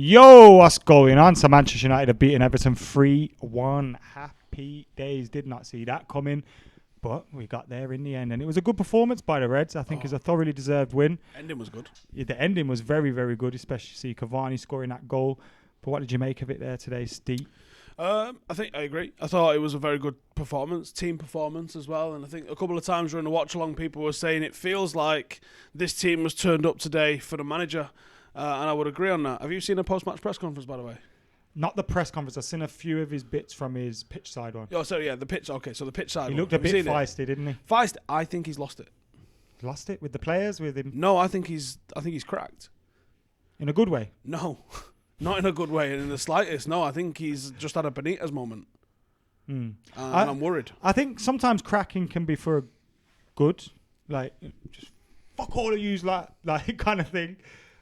Yo, what's going on? So Manchester United have beaten Everton 3-1. Happy days. Did not see that coming, but we got there in the end. And it was a good performance by the Reds. I think it's a thoroughly deserved win. Ending was good. Yeah, the ending was very, very good, especially see Cavani scoring that goal. But what did you make of it there today, Steve? I think I agree. I thought it was a very good performance, team performance as well. And I think a couple of times during the watch-along, people were saying it feels like this team was turned up today for the manager. And I would agree on that. Have you seen a post-match press conference, by the way? Not the press conference. I've seen a few of his bits from his pitch side one. Oh, so yeah, the pitch. Okay, so the pitch side. He looked a bit feisty, didn't he? Feisty. I think he's lost it. Lost it with the players, with him? No, I think he's cracked. In a good way? No, not in a good way, in the slightest. No, I think he's just had a Benitez moment. And I'm worried. I think sometimes cracking can be for a good, like, just fuck all of you, like kind of thing.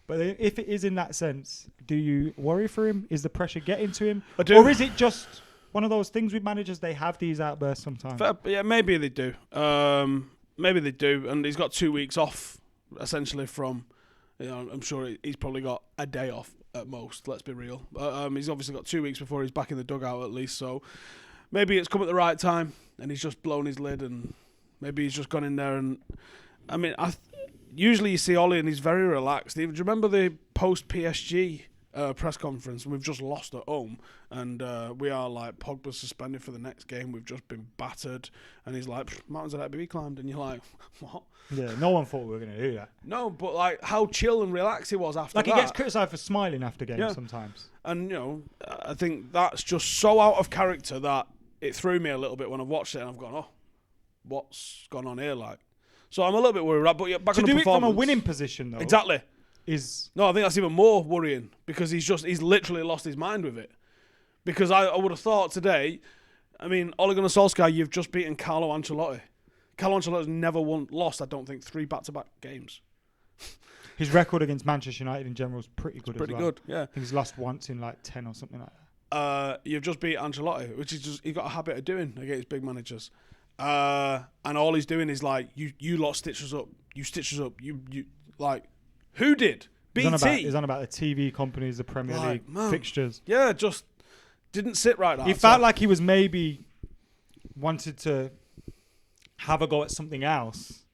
But if it is in that sense, do you worry for him? Is the pressure getting to him? I do. Or is it just one of those things with managers, they have these outbursts sometimes? Yeah, maybe they do. Maybe they do. And he's got 2 weeks off, essentially, from, I'm sure he's probably got a day off at most, let's be real. He's obviously got 2 weeks before he's back in the dugout at least. So maybe it's come at the right time and he's just blown his lid and maybe he's just gone in there and... I mean, usually you see Ollie and he's very relaxed. Do you remember the post-PSG press conference? And we've just lost at home and we are like, Pogba's suspended for the next game. We've just been battered. And he's like, mountains are that to be climbed. And you're like, what? Yeah, no one thought we were going to do that. No, but like how chill and relaxed he was after that. Like he gets criticised for smiling after games sometimes. And, I think that's just so out of character that it threw me a little bit when I've watched it and I've gone, oh, what's gone on here? Like, so I'm a little bit worried. But yeah, back to on do the it from a performance. winning position, though. Exactly. No, I think that's even more worrying because he's literally lost his mind with it. Because I would have thought today, I mean, Ole Gunnar Solskjaer, you've just beaten Carlo Ancelotti. Carlo Ancelotti's never lost, I don't think, 3 back-to-back games. His record against Manchester United in general is pretty good Pretty as well. good, yeah. I think he's lost once in like 10 or something like that. You've just beat Ancelotti, which is just he got a habit of doing against big managers. And all he's doing is like, you lot stitch us up. You stitch us up. You like, who did? BT. He's on about the TV companies, the Premier League fixtures. Yeah, just didn't sit right. He felt like he was maybe wanted to have a go at something else,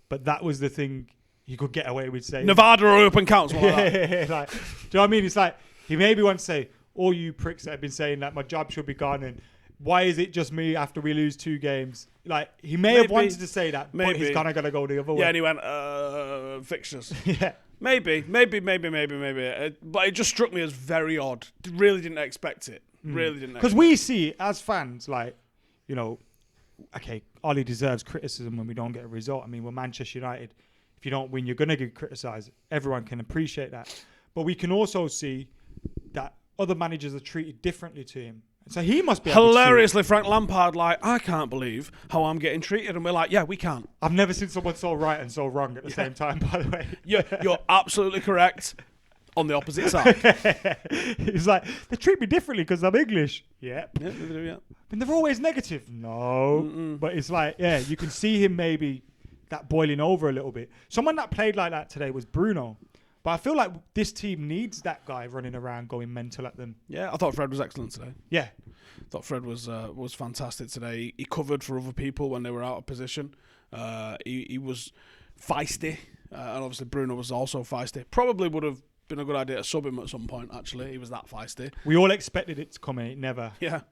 but that was the thing he could get away with saying. Nevada or Open Council. Like, do you know what I mean? It's like he maybe wants to say, all you pricks that have been saying that my job should be gone and why is it just me after we lose 2 games? Like, he may have wanted to say that, but he's kind of going to go the other way. Yeah, and he went, fixtures. Yeah. Maybe. But it just struck me as very odd. Really didn't expect it. Because we see, as fans, like, okay, Ollie deserves criticism when we don't get a result. I mean, we're Manchester United. If you don't win, you're going to get criticised. Everyone can appreciate that. But we can also see that other managers are treated differently to him. So he must be hilariously Frank Lampard, like, I can't believe how I'm getting treated, and we're like, yeah, we can't. I've never seen someone so right and so wrong at the same time. By the way, you're absolutely correct. On the opposite side, he's like, they treat me differently because I'm English. Yep. Yeah, they do. Yeah. I mean, they're always negative. No, but it's like, you can see him maybe that boiling over a little bit. Someone that played like that today was Bruno. But I feel like this team needs that guy running around going mental at them. Yeah, I thought Fred was excellent today. Yeah. I thought Fred was fantastic today. He covered for other people when they were out of position. He was feisty. And obviously Bruno was also feisty. Probably would have been a good idea to sub him at some point, actually. He was that feisty. We all expected it to come in. It never. Yeah.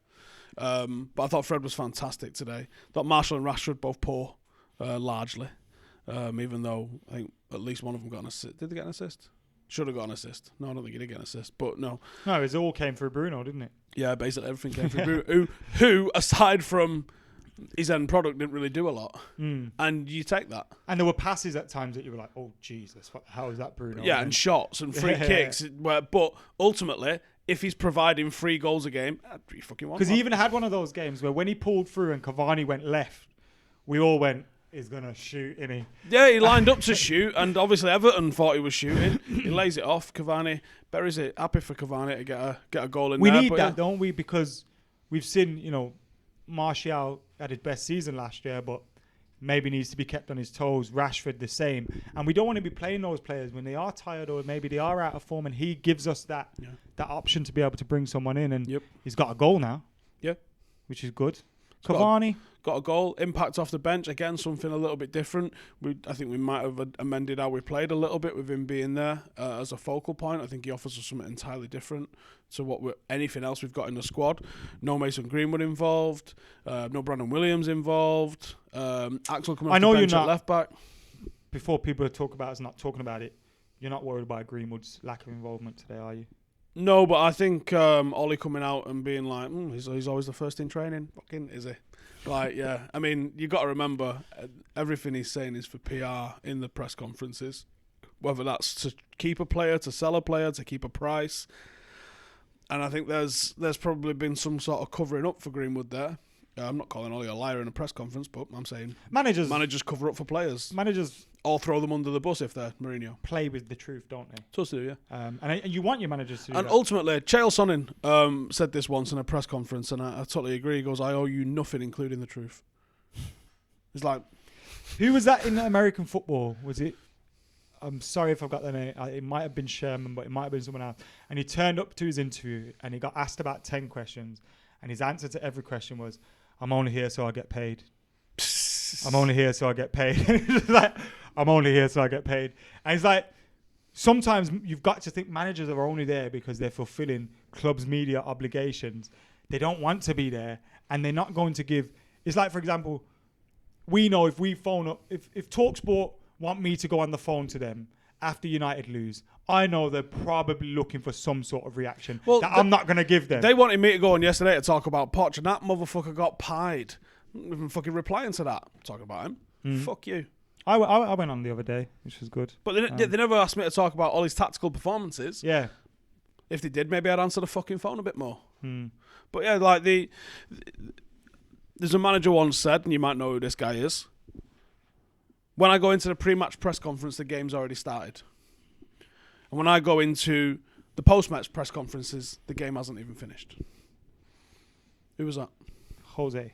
But I thought Fred was fantastic today. I thought Marshall and Rashford both poor, largely. Even though I think at least one of them got an assist. Did they get an assist? Should have got an assist. No, I don't think he did get an assist. But no. No, it all came through Bruno, didn't it? Yeah, basically everything came through Bruno. Who, aside from his end product, didn't really do a lot. And you take that. And there were passes at times that you were like, oh, Jesus, how is that Bruno? Yeah, and shots and free kicks. But ultimately, if he's providing 3 goals a game, you fucking want. Because he even had one of those games where when he pulled through and Cavani went left, we all went, he's going to shoot, innit? Yeah, he lined up to shoot, and obviously Everton thought he was shooting. He lays it off. Cavani buries it. Happy for Cavani to get a goal in there. We need that, don't we? Because we've seen, Martial had his best season last year, but maybe needs to be kept on his toes. Rashford the same. And we don't want to be playing those players when they are tired or maybe they are out of form, and he gives us that option to be able to bring someone in, and he's got a goal now. Yeah. Which is good. Cavani. Got a goal, impact off the bench, again, something a little bit different. I think we might have amended how we played a little bit with him being there as a focal point. I think he offers us something entirely different to anything else we've got in the squad. No Mason Greenwood involved, no Brandon Williams involved, Axel coming off the bench at left back. Before people talk about us not talking about it, you're not worried about Greenwood's lack of involvement today, are you? No, but I think Ollie coming out and being like, he's always the first in training. Fucking is he? Like, yeah. I mean, you got to remember, everything he's saying is for PR in the press conferences. Whether that's to keep a player, to sell a player, to keep a price. And I think there's probably been some sort of covering up for Greenwood there. I'm not calling Ollie a liar in a press conference, but I'm saying managers cover up for players. Managers or throw them under the bus if they're Mourinho. Play with the truth, don't they? Supposed to do, yeah. And you want your managers to do and that. Ultimately, Chael Sonnen said this once in a press conference, and I totally agree. He goes, I owe you nothing, including the truth. It's like... Who was that in American football? Was it... I'm sorry if I've got the name. It might have been Sherman, but it might have been someone else. And he turned up to his interview, and he got asked about 10 questions, and his answer to every question was, I'm only here so I get paid. I'm only here so I get paid. Like, I'm only here so I get paid. And it's like, sometimes you've got to think managers are only there because they're fulfilling clubs' media obligations. They don't want to be there, and they're not going to give... It's like, for example, we know if we phone up... If TalkSport want me to go on the phone to them after United lose, I know they're probably looking for some sort of reaction that I'm not going to give them. They wanted me to go on yesterday to talk about Poch, and that motherfucker got pied. I'm even fucking replying to that. Talking about him. Fuck you. I went on the other day, which was good. But they never asked me to talk about all his tactical performances. Yeah. If they did, maybe I'd answer the fucking phone a bit more. But yeah, like there's a manager once said, and you might know who this guy is, when I go into the pre-match press conference, the game's already started. And when I go into the post-match press conferences, the game hasn't even finished. Who was that? Jose.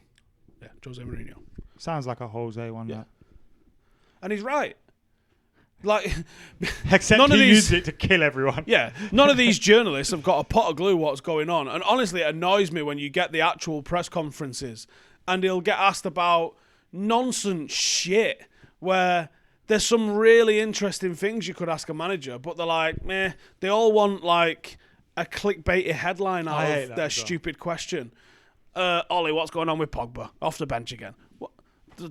Yeah, Jose Mourinho. Sounds like a Jose one, that. And he's right. Like, except none he of these, used it to kill everyone. Yeah, none of these journalists have got a pot of glue what's going on. And honestly, it annoys me when you get the actual press conferences and he'll get asked about nonsense shit where there's some really interesting things you could ask a manager, but they're like, meh. They all want like a clickbaity headline out of their stupid question. Ollie, what's going on with Pogba? Off the bench again. What?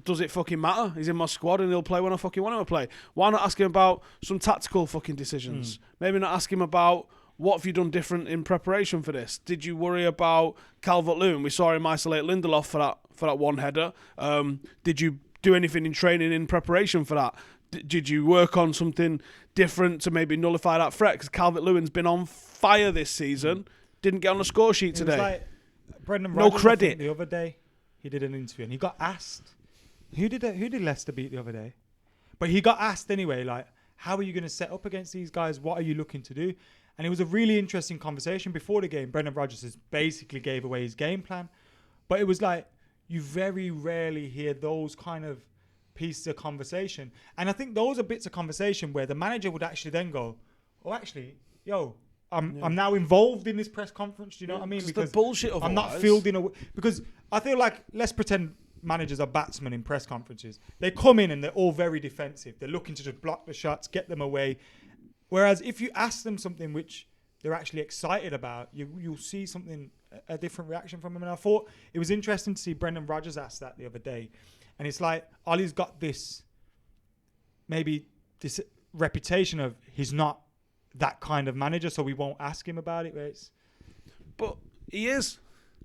Does it fucking matter? He's in my squad and he'll play when I fucking want him to play. Why not ask him about some tactical fucking decisions? Maybe not ask him about what have you done different in preparation for this? Did you worry about Calvert-Lewin? We saw him isolate Lindelof for that one header. Did you do anything in training in preparation for that? Did you work on something different to maybe nullify that threat? Because Calvert-Lewin's been on fire this season. Didn't get on the score sheet today. Like Brendan no Rodgers, credit. The other day, he did an interview and he got asked, who did Leicester beat the other day? But he got asked anyway, like, how are you going to set up against these guys? What are you looking to do? And it was a really interesting conversation before the game. Brendan Rodgers basically gave away his game plan. But it was like, you very rarely hear those kind of pieces of conversation. And I think those are bits of conversation where the manager would actually then go, oh, actually, I'm now involved in this press conference. Do you know what I mean? Because the bullshit otherwise. I'm not fielding because I feel like, let's pretend managers are batsmen in press conferences. They come in and they're all very defensive. They're looking to just block the shots, get them away. Whereas if you ask them something which they're actually excited about, you'll see something, a different reaction from them. And I thought it was interesting to see Brendan Rodgers ask that the other day. And it's like, Ollie's got this reputation of he's not that kind of manager, so we won't ask him about it. But he is.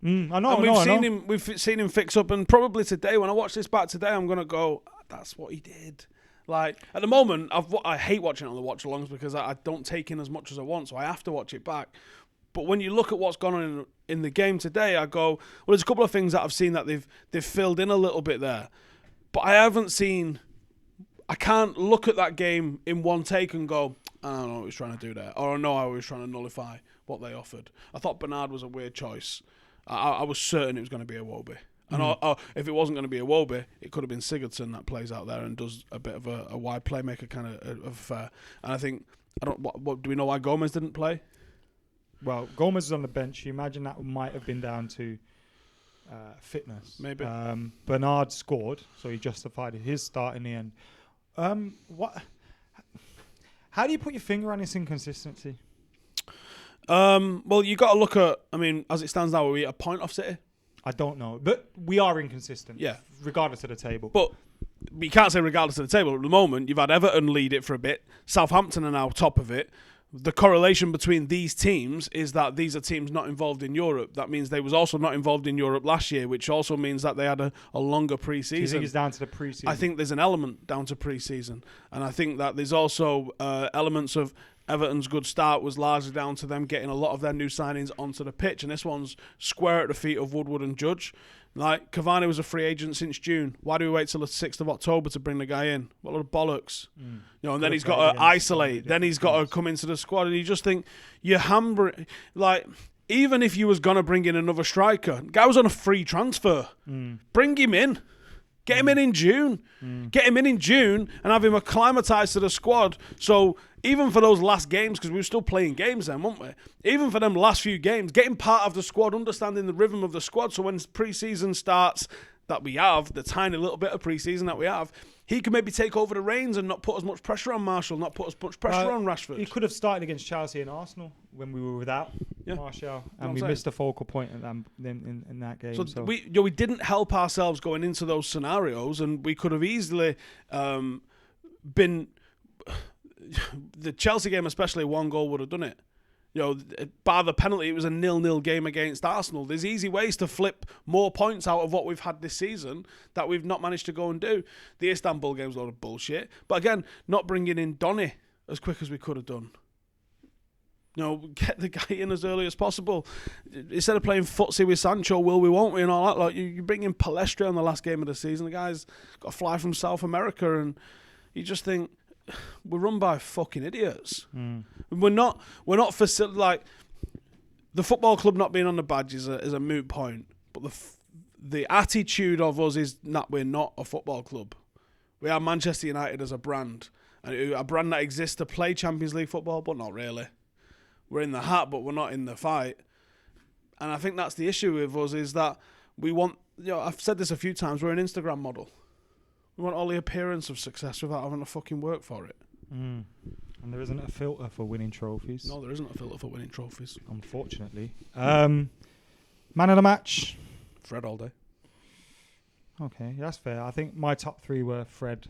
I know. And we've seen him fix up, and probably today, when I watch this back today, I'm gonna go, that's what he did. Like, at the moment, I hate watching it on the watch-alongs because I don't take in as much as I want, so I have to watch it back. But when you look at what's gone on in the game today, I go, well, there's a couple of things that I've seen that they've filled in a little bit there. But I can't look at that game in one take and go, I don't know what he was trying to do there. Or I know how he was trying to nullify what they offered. I thought Bernard was a weird choice. I was certain it was going to be Iwobi. And if it wasn't going to be Iwobi, it could have been Sigurdsson that plays out there and does a bit of a wide playmaker kind of affair. And I think, what do we know why Gomez didn't play? Well, Gomez is on the bench. You imagine that might have been down to fitness. Maybe. Bernard scored, so he justified his start in the end. How do you put your finger on this inconsistency? Well, you got to look at, I mean, as it stands now, are we at a point off City? I don't know. But we are inconsistent. Yeah. Regardless of the table. But you can't say regardless of the table. At the moment, you've had Everton lead it for a bit. Southampton are now top of it. The correlation between these teams is that these are teams not involved in Europe. That means they was also not involved in Europe last year, which also means that they had a longer pre-season. Do you think it's down to the pre-season? I think there's an element down to pre-season. And I think that there's also elements of Everton's good start was largely down to them getting a lot of their new signings onto the pitch. And this one's square at the feet of Woodward and Judge. Like, Cavani was a free agent since June. Why do we wait till the 6th of October to bring the guy in? What a lot of bollocks. You know, and then he's got to isolate. Then he's got to come into the squad. And you just think, you're hammering. Like, even if you was going to bring in another striker, the guy was on a free transfer. Bring him in. Get him in June. Get him in June and have him acclimatised to the squad. So even for those last games, because we were still playing games then, weren't we? Even for them last few games, getting part of the squad, understanding the rhythm of the squad. So when pre-season starts, that we have, the tiny little bit of pre-season that we have, he can maybe take over the reins and not put as much pressure on Martial, not put as much pressure on Rashford. He could have started against Chelsea and Arsenal when we were without Martial, and we missed a focal point in that game. So we didn't help ourselves going into those scenarios, and we could have easily been... The Chelsea game especially, one goal would have done it. You know, bar the penalty, it was a 0-0 game against Arsenal. There's easy ways to flip more points out of what we've had this season that we've not managed to go and do. The Istanbul game's a lot of bullshit. But again, not bringing in Donny as quick as we could have done. You know, get the guy in as early as possible. Instead of playing footsie with Sancho, will we, won't we, and all that. Like, you bring in Palestre on the last game of the season. The guy's got to fly from South America, and you just think, we're run by fucking idiots. We're not like, the football club not being on the badge is a moot point. But the attitude of us is that we're not a football club. We are Manchester United as a brand, and a brand that exists to play Champions League football, but not really. We're in the hat, but we're not in the fight. And I think that's the issue with us, is that we want. You know, I've said this a few times. We're an Instagram model. We want all the appearance of success without having to fucking work for it. And there isn't a filter for winning trophies. No, there isn't a filter for winning trophies. Unfortunately. Man of the match? Fred all day. Okay, that's fair. I think my top three were Fred,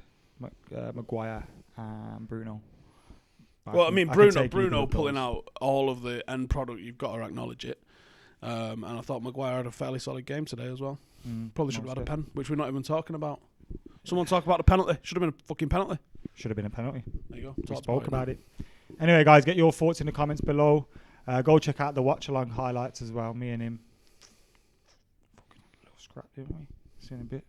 Maguire, and Bruno. Well, I mean, Bruno pulling out all of the end product, you've got to acknowledge it. And I thought Maguire had a fairly solid game today as well. Probably should have had a pen, which we're not even talking about. Someone talk about the penalty. Should have been a fucking penalty. Should have been a penalty. There you go. We spoke about it. Anyway, guys, get your thoughts in the comments below. Go check out the watch-along highlights as well. Me and him. Fucking little scrap, didn't we? See you in a bit.